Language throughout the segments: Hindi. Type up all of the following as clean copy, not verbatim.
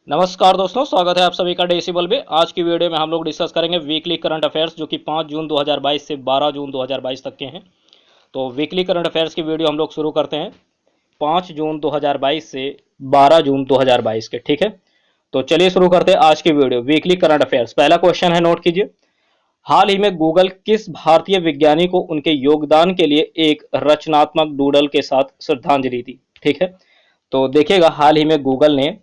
नमस्कार दोस्तों, स्वागत है आप सभी का डेसिबल में। आज की वीडियो में हम लोग डिस्कस करेंगे वीकली करंट अफेयर्स जो कि 5 जून 2022 से 12 जून 2022 तक के हैं। तो वीकली करंट अफेयर्स की वीडियो हम लोग शुरू करते हैं 5 जून 2022 से 12 जून 2022 के, ठीक है। तो चलिए शुरू करते हैं आज की वीडियो वीकली करंट अफेयर्स। पहला क्वेश्चन है, नोट कीजिए। हाल ही में गूगल किस भारतीय विज्ञानी को उनके योगदान के लिए एक रचनात्मक डूडल के साथ श्रद्धांजलि दी, ठीक है। तो देखिएगा, हाल ही में गूगल ने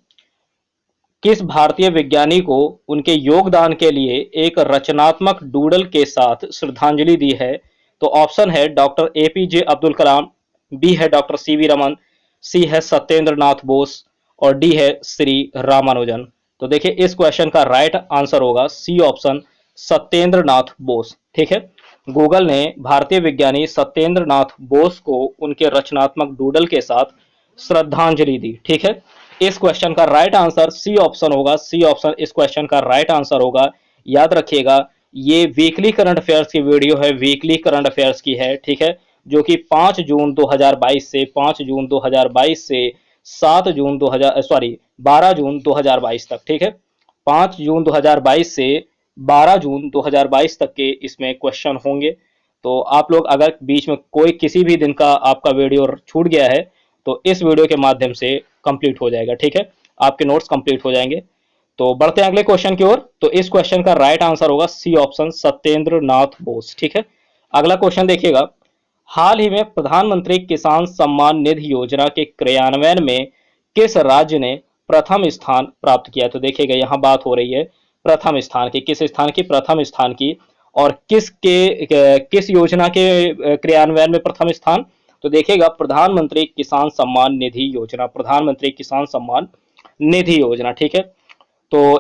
किस भारतीय विज्ञानी को उनके योगदान के लिए एक रचनात्मक डूडल के साथ श्रद्धांजलि दी है। तो ऑप्शन है doctor APJ Abdul Kalam, B है डॉक्टर सीवी रमन, सी है सत्येंद्र नाथ बोस और डी है श्री रामानुजन। तो देखिए, इस क्वेश्चन का राइट आंसर होगा सी ऑप्शन, सत्येंद्र नाथ बोस, ठीक है। गूगल ने भारतीय विज्ञानी सत्येंद्र नाथ बोस को उनके रचनात्मक डूडल के साथ श्रद्धांजलि दी, ठीक है। इस क्वेश्चन का राइट आंसर सी ऑप्शन होगा, सी ऑप्शन इस क्वेश्चन का राइट आंसर होगा। याद रखिएगा, ये वीकली करंट अफेयर्स की वीडियो है, वीकली करंट अफेयर्स की है, ठीक है। जो कि 5 जून 2022 से 5 जून 2022 से 7 जून 2000 सॉरी 12 जून 2022 तक, ठीक है। 5 जून 2022 से 12 जून 2022 तक के इसमें क्वेश्चन होंगे। तो आप लोग अगर बीच में कोई किसी भी दिन का आपका वीडियो छूट गया है तो इस वीडियो के माध्यम से कंप्लीट हो जाएगा, ठीक है। आपके नोट्स कंप्लीट हो जाएंगे। तो बढ़ते हैं अगले क्वेश्चन की ओर। तो इस क्वेश्चन का राइट आंसर होगा सी ऑप्शन, सत्येंद्र नाथ बोस, ठीक है। अगला क्वेश्चन देखिएगा। हाल ही में प्रधानमंत्री किसान सम्मान निधि योजना के क्रियान्वयन में किस राज्य ने प्रथम स्थान प्राप्त किया। तो देखिएगा, यहां बात हो रही है प्रथम स्थान की, किस स्थान की, प्रथम स्थान की। और किस योजना के क्रियान्वयन में प्रथम स्थान। तो देखिएगा, प्रधानमंत्री किसान सम्मान निधि योजना, प्रधानमंत्री किसान सम्मान निधि योजना, ठीक है। तो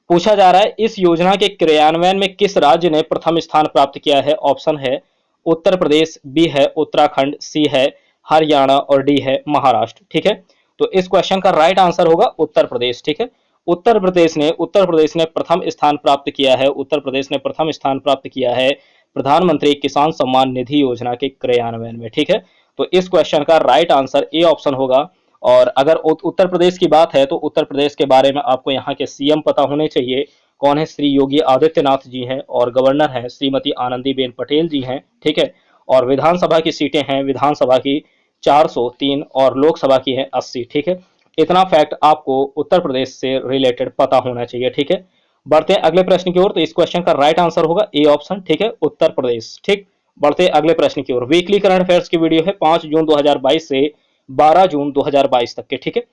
पूछा जा रहा है इस योजना के क्रियान्वयन में किस राज्य ने प्रथम स्थान प्राप्त किया है। ऑप्शन है उत्तर प्रदेश, बी है उत्तराखंड, सी है हरियाणा और डी है महाराष्ट्र, ठीक है। तो इस क्वेश्चन का राइट आंसर होगा उत्तर प्रदेश, ठीक है। उत्तर प्रदेश ने प्रथम स्थान प्राप्त किया है, उत्तर प्रदेश ने प्रथम स्थान प्राप्त किया है प्रधानमंत्री किसान सम्मान निधि योजना के क्रियान्वयन में, ठीक है। तो इस क्वेश्चन का राइट आंसर ए ऑप्शन होगा। और अगर उत्तर प्रदेश की बात है तो उत्तर प्रदेश के बारे में आपको यहाँ के सीएम पता होने चाहिए। कौन है? श्री योगी आदित्यनाथ जी हैं और गवर्नर हैं श्रीमती आनंदीबेन पटेल जी हैं, ठीक है। और विधानसभा की सीटें हैं, विधानसभा की 403 और लोकसभा की है 80, ठीक है। इतना फैक्ट आपको उत्तर प्रदेश से रिलेटेड पता होना चाहिए, ठीक है। बढ़ते हैं अगले प्रश्न की ओर। तो इस क्वेश्चन का राइट आंसर होगा ए ऑप्शन, ठीक है, उत्तर प्रदेश, ठीक। बढ़ते हैं अगले प्रश्न की ओर। वीकली करंट अफेयर्स की वीडियो है 5 जून 2022 से 12 जून 2022 तक के, ठीक है।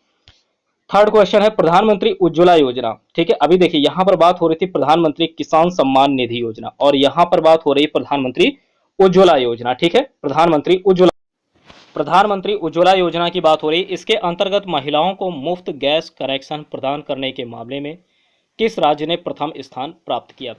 थर्ड क्वेश्चन है प्रधानमंत्री उज्ज्वला योजना, ठीक है। अभी देखिए, यहां पर बात हो रही थी प्रधानमंत्री किसान सम्मान निधि योजना और यहां पर बात हो रही है प्रधानमंत्री उज्ज्वला योजना, ठीक है। प्रधानमंत्री उज्ज्वला योजना की बात हो रही है। इसके अंतर्गत महिलाओं को मुफ्त गैस कनेक्शन प्रदान करने के मामले में किस राज्य ने प्रथम स्थान प्राप्त किया।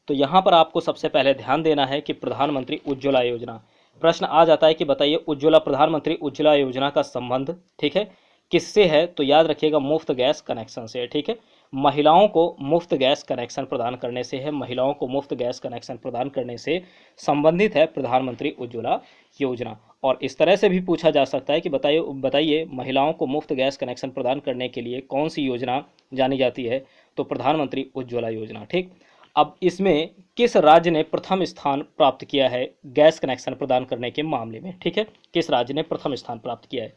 तो यहाँ पर आपको सबसे पहले ध्यान देना है कि प्रधानमंत्री उज्ज्वला योजना, प्रश्न आ जाता है कि बताइए उज्ज्वला, प्रधानमंत्री उज्ज्वला योजना का संबंध, ठीक है, किससे है। तो याद रखिएगा, मुफ्त गैस कनेक्शन से है, ठीक है। महिलाओं को मुफ्त गैस कनेक्शन प्रदान करने से है, महिलाओं को मुफ्त गैस कनेक्शन प्रदान करने से संबंधित है प्रधानमंत्री उज्ज्वला योजना। और इस तरह से भी पूछा जा सकता है कि बताइए बताइए महिलाओं को मुफ्त गैस कनेक्शन प्रदान करने के लिए कौन सी योजना जानी जाती है। तो प्रधानमंत्री उज्ज्वला योजना, ठीक। अब इसमें किस राज्य ने प्रथम स्थान प्राप्त किया है गैस कनेक्शन प्रदान करने के मामले में, ठीक है। किस राज्य ने प्रथम स्थान प्राप्त किया है।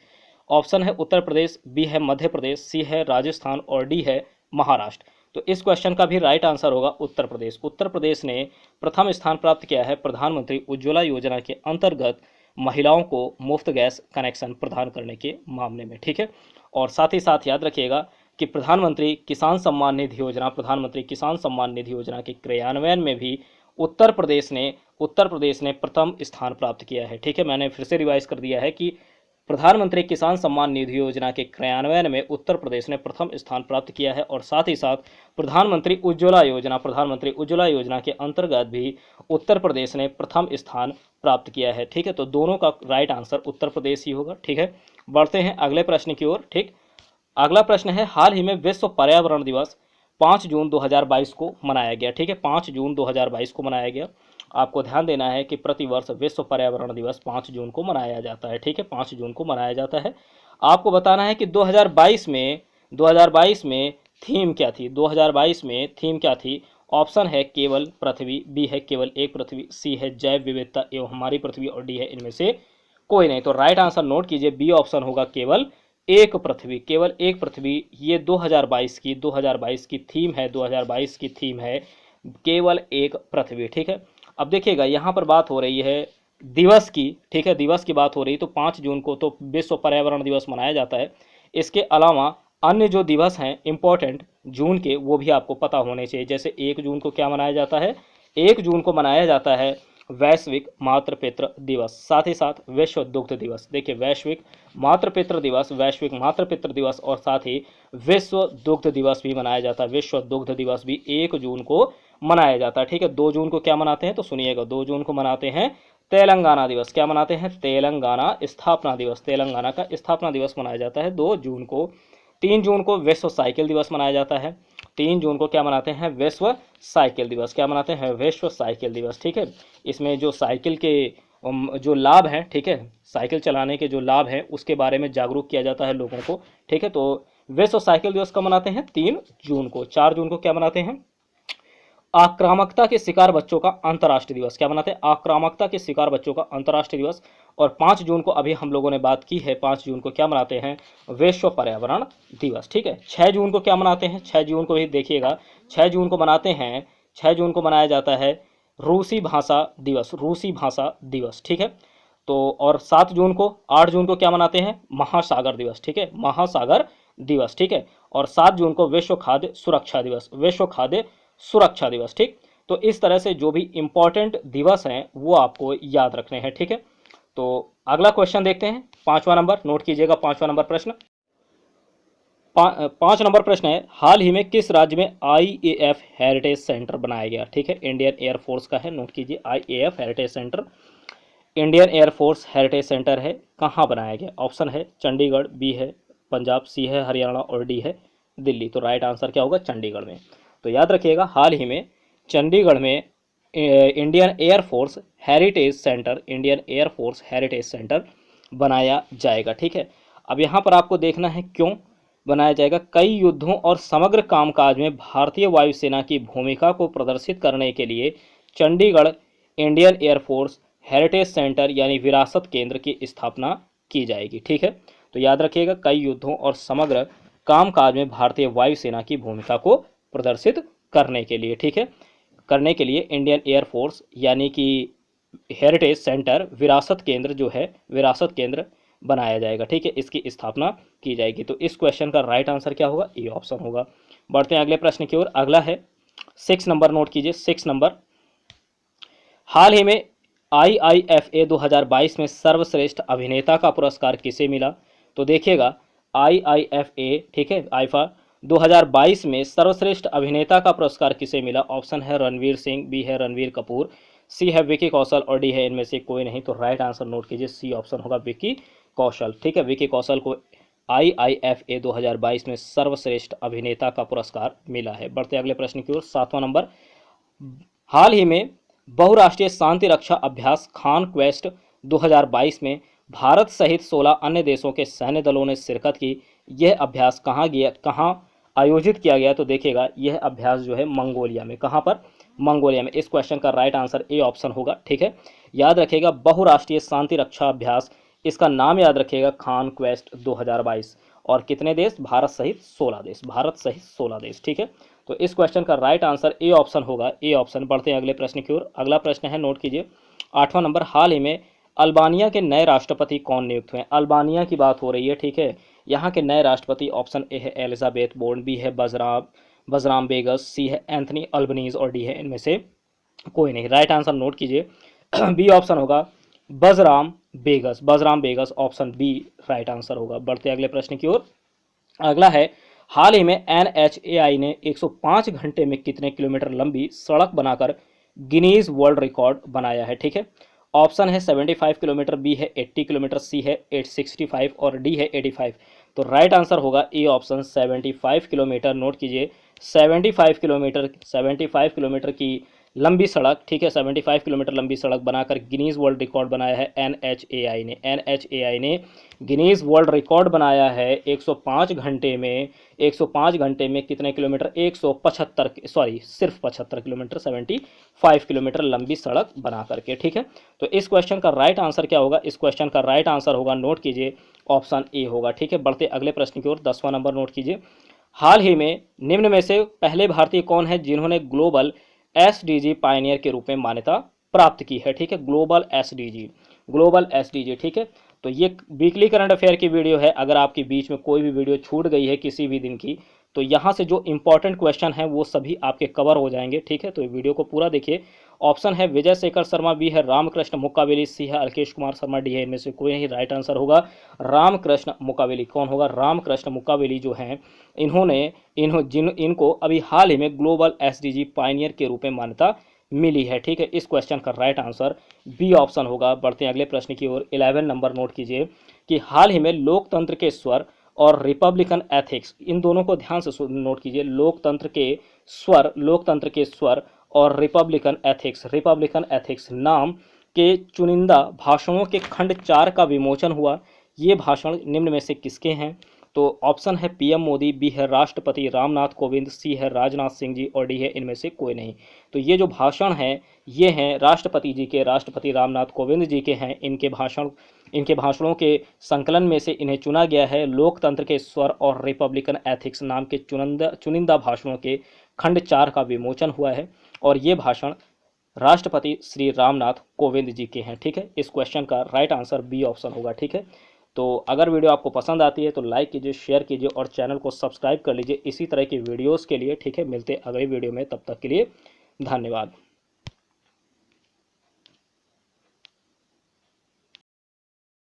ऑप्शन है उत्तर प्रदेश, बी है मध्य प्रदेश, सी है राजस्थान और डी है महाराष्ट्र। तो इस क्वेश्चन का भी राइट आंसर होगा उत्तर प्रदेश। उत्तर प्रदेश ने प्रथम स्थान प्राप्त किया है प्रधानमंत्री उज्ज्वला योजना के अंतर्गत महिलाओं को मुफ्त गैस कनेक्शन प्रदान करने के मामले में, ठीक है। और साथ ही साथ याद रखिएगा कि प्रधानमंत्री किसान सम्मान निधि योजना, प्रधानमंत्री किसान सम्मान निधि योजना के क्रियान्वयन में भी उत्तर प्रदेश ने प्रथम स्थान प्राप्त किया है, ठीक है। मैंने फिर से रिवाइज कर दिया है कि प्रधानमंत्री किसान सम्मान निधि योजना के क्रियान्वयन में उत्तर प्रदेश ने प्रथम स्थान प्राप्त किया है। और साथ ही साथ प्रधानमंत्री उज्ज्वला योजना के अंतर्गत भी उत्तर प्रदेश ने प्रथम स्थान प्राप्त किया है, ठीक है। तो दोनों का राइट आंसर उत्तर प्रदेश ही होगा, ठीक है। बढ़ते हैं अगले प्रश्न की ओर, ठीक। अगला प्रश्न है, हाल ही में विश्व पर्यावरण दिवस 5 जून 2022 को मनाया गया, ठीक है। 5 जून 2022 को मनाया गया। आपको ध्यान देना है कि प्रतिवर्ष विश्व पर्यावरण दिवस 5 जून को मनाया जाता है, ठीक है, 5 जून को मनाया जाता है। आपको बताना है कि 2022 में थीम क्या थी 2022 में, थीम क्या थी? ऑप्शन है केवल पृथ्वी, बी है केवल एक पृथ्वी, सी है जैव विविधता एवं हमारी पृथ्वी और डी है इनमें से कोई नहीं। तो राइट आंसर नोट कीजिए, बी ऑप्शन होगा केवल एक पृथ्वी, केवल एक पृथ्वी। ये 2022 की थीम है, 2022 की थीम है केवल एक पृथ्वी, ठीक है। अब देखिएगा यहाँ पर बात हो रही है दिवस की, ठीक है, दिवस की बात हो रही है। तो 5 जून को तो विश्व पर्यावरण दिवस मनाया जाता है। इसके अलावा अन्य जो दिवस हैं इंपॉर्टेंट जून के, वो भी आपको पता होने चाहिए। जैसे 1 जून को क्या मनाया जाता है? 1 जून को मनाया जाता है वैश्विक मातृपितृ दिवस, साथ ही साथ विश्व दुग्ध दिवस। देखिए वैश्विक मातृपितृ दिवस, वैश्विक मातृपितृ दिवस और साथ ही विश्व दुग्ध दिवस भी मनाया जाता है। विश्व दुग्ध दिवस भी 1 जून को मनाया जाता है, ठीक है। 2 जून को क्या मनाते हैं? तो सुनिएगा, 2 जून को मनाते हैं तेलंगाना दिवस। क्या मनाते हैं? तेलंगाना स्थापना दिवस। तेलंगाना का स्थापना दिवस मनाया जाता है 2 जून को। 3 जून को विश्व साइकिल दिवस मनाया जाता है। 3 जून को क्या मनाते हैं? विश्व साइकिल दिवस। क्या मनाते हैं? विश्व साइकिल दिवस, ठीक है। इसमें जो साइकिल के जो लाभ हैं, ठीक है, साइकिल चलाने के जो लाभ हैं उसके बारे में जागरूक किया जाता है लोगों को, ठीक है। तो विश्व साइकिल दिवस कब मनाते हैं? 3 जून को। 4 जून को क्या मनाते हैं? आक्रामकता के शिकार बच्चों का अंतर्राष्ट्रीय दिवस। क्या मनाते हैं? आक्रामकता के शिकार बच्चों का अंतर्राष्ट्रीय दिवस। और 5 जून को अभी हम लोगों ने बात की है, 5 जून को क्या मनाते हैं? विश्व पर्यावरण दिवस, ठीक है। 6 जून को क्या मनाते हैं? 6 जून को भी देखिएगा, 6 जून को मनाते हैं, 6 जून को मनाया जाता है रूसी भाषा दिवस, रूसी भाषा दिवस, ठीक है। तो और 7 जून को, 8 जून को क्या मनाते हैं? महासागर दिवस, ठीक है, महासागर दिवस, ठीक है। और 7 जून को विश्व खाद्य सुरक्षा दिवस, विश्व खाद्य सुरक्षा दिवस, ठीक। तो इस तरह से जो भी इंपॉर्टेंट दिवस हैं वो आपको याद रखने हैं, ठीक है। तो अगला क्वेश्चन देखते हैं, 5वां नंबर, नोट कीजिएगा 5वां नंबर प्रश्न। 5 नंबर प्रश्न है, हाल ही में किस राज्य में IAF हेरिटेज सेंटर बनाया गया? ठीक है, इंडियन एयरफोर्स का है, नोट कीजिए IAF heritage centre, Indian air force heritage centre है, कहाँ बनाया गया? ऑप्शन है चंडीगढ़, बी है पंजाब, सी है हरियाणा और डी है दिल्ली। तो राइट आंसर क्या होगा? चंडीगढ़ में। तो याद रखिएगा, हाल ही में चंडीगढ़ में Indian air force heritage centre, Indian air force heritage centre बनाया जाएगा, ठीक है। अब यहाँ पर आपको देखना है क्यों बनाया जाएगा। कई युद्धों और समग्र कामकाज में भारतीय वायुसेना की भूमिका को प्रदर्शित करने के लिए Chandigarh Indian air force heritage centre यानी विरासत केंद्र की स्थापना की जाएगी, ठीक है। तो याद रखिएगा, कई युद्धों और समग्र कामकाज में भारतीय वायुसेना की भूमिका को प्रदर्शित करने के लिए, ठीक है, करने के लिए इंडियन एयरफोर्स यानी कि हेरिटेज सेंटर, विरासत केंद्र जो है, विरासत केंद्र बनाया जाएगा, ठीक है, इसकी स्थापना की जाएगी। तो इस क्वेश्चन का राइट आंसर क्या होगा? ए ऑप्शन होगा। बढ़ते हैं अगले प्रश्न की ओर। अगला है 6 नंबर, नोट कीजिए 6 नंबर। हाल ही में IIFA 2022 में सर्वश्रेष्ठ अभिनेता का पुरस्कार किसे मिला? तो देखिएगा IIFA, ठीक है, आईफा 2022 में सर्वश्रेष्ठ अभिनेता का पुरस्कार किसे मिला? ऑप्शन है रणवीर सिंह, बी है रणवीर कपूर, सी है विकी कौशल और डी है इनमें से कोई नहीं। तो राइट आंसर नोट कीजिए, सी ऑप्शन होगा विकी कौशल, ठीक है। विकी कौशल को IIFA 2022 में सर्वश्रेष्ठ अभिनेता का पुरस्कार मिला है। बढ़ते अगले प्रश्न की ओर, 7वां नंबर। हाल ही में बहुराष्ट्रीय शांति रक्षा अभ्यास खान क्वेस्ट 2022 में भारत सहित 16 अन्य देशों के सैन्य दलों ने शिरकत की। यह अभ्यास कहाँ आयोजित किया गया? तो देखिएगा, यह अभ्यास जो है मंगोलिया में। कहाँ पर? मंगोलिया में। इस क्वेश्चन का राइट आंसर ए ऑप्शन होगा, ठीक है। याद रखिएगा, बहुराष्ट्रीय शांति रक्षा अभ्यास, इसका नाम याद रखिएगा, खान क्वेस्ट 2022। और कितने देश? भारत सहित 16 देश, भारत सहित 16 देश, ठीक है। तो इस क्वेश्चन का राइट आंसर ए ऑप्शन होगा, ए ऑप्शन। बढ़ते हैं अगले प्रश्न की ओर। अगला प्रश्न है, नोट कीजिए 8वां नंबर। हाल ही में अल्बानिया के नए राष्ट्रपति कौन नियुक्त हुए? अल्बानिया की बात हो रही है, ठीक है। यहाँ के नए राष्ट्रपति, ऑप्शन ए है एलिजाबेथ बोर्न, बी है बजराम बेगस, सी है एंथनी अल्बनीज और डी है इनमें से कोई नहीं। राइट आंसर नोट कीजिए, बी ऑप्शन होगा बजराम बेगस, बजराम बेगस, ऑप्शन बी राइट आंसर होगा। बढ़ते अगले प्रश्न की ओर। अगला है, हाल ही में NHAI ने 105 घंटे में कितने किलोमीटर लंबी सड़क बनाकर गिनीज वर्ल्ड रिकॉर्ड बनाया है? ठीक है, ऑप्शन है 75 किलोमीटर, बी है 80 किलोमीटर, सी है 865 और डी है 85। तो राइट आंसर होगा ए ऑप्शन 75 किलोमीटर। नोट कीजिए 75 किलोमीटर, 75 किलोमीटर की लंबी सड़क, ठीक है, 75 किलोमीटर लंबी सड़क बनाकर गिनीज वर्ल्ड रिकॉर्ड बनाया है NHAI ने। NHAI ने गिनीज वर्ल्ड रिकॉर्ड बनाया है 105 घंटे में, 105 घंटे में कितने किलोमीटर, 175, सॉरी सिर्फ 75 किलोमीटर, 75 किलोमीटर लंबी सड़क बना करके, ठीक है। तो इस क्वेश्चन का राइट आंसर क्या होगा, इस क्वेश्चन का राइट आंसर होगा, नोट कीजिए, ऑप्शन ए होगा, ठीक है। बढ़ते अगले प्रश्न की ओर, 10वां नंबर नोट कीजिए। हाल ही में निम्न में से पहले भारतीय कौन है जिन्होंने ग्लोबल SDG पायनियर के रूप में मान्यता प्राप्त की है, ठीक है। ग्लोबल SDG, ग्लोबल SDG, ठीक है। तो ये वीकली करंट अफेयर की वीडियो है। अगर आपके बीच में कोई भी वीडियो छूट गई है किसी भी दिन की, तो यहाँ से जो इंपॉर्टेंट क्वेश्चन है वो सभी आपके कवर हो जाएंगे, ठीक है। तो वीडियो को पूरा देखिए। ऑप्शन है विजय शेखर शर्मा, बी है रामकृष्ण मुकाबेली, सी है अल्केश कुमार शर्मा, डी है इनमें से कोई नहीं। राइट आंसर होगा रामकृष्ण मुकाबेली। कौन होगा, रामकृष्ण मुकाबेली जो हैं इन्होंने इनको अभी हाल ही में ग्लोबल SDG पायनियर के रूप में मान्यता मिली है, ठीक है। इस क्वेश्चन का राइट आंसर बी ऑप्शन होगा। बढ़ते हैं अगले प्रश्न की ओर, 11 नंबर नोट कीजिए कि हाल ही में लोकतंत्र के स्वर और रिपब्लिकन एथिक्स, इन दोनों को ध्यान से नोट कीजिए। लोकतंत्र के स्वर और रिपब्लिकन एथिक्स नाम के चुनिंदा भाषणों के खंड 4 का विमोचन हुआ। ये भाषण निम्न में से किसके हैं, तो ऑप्शन है PM मोदी, बी है राष्ट्रपति रामनाथ कोविंद, सी है राजनाथ सिंह जी, और डी है इनमें से कोई नहीं। तो ये जो भाषण हैं ये हैं राष्ट्रपति जी के, राष्ट्रपति रामनाथ कोविंद जी के हैं। इनके भाषणों के संकलन में से इन्हें चुना गया है। लोकतंत्र के स्वर और रिपब्लिकन एथिक्स नाम के चुनिंदा भाषणों के खंड 4 का विमोचन हुआ है, और ये भाषण राष्ट्रपति श्री रामनाथ कोविंद जी के हैं, ठीक है। इस क्वेश्चन का राइट आंसर बी ऑप्शन होगा, ठीक है। तो अगर वीडियो आपको पसंद आती है तो लाइक कीजिए, शेयर कीजिए और चैनल को सब्सक्राइब कर लीजिए इसी तरह की वीडियोस के लिए, ठीक है। मिलते अगले वीडियो में, तब तक के लिए धन्यवाद।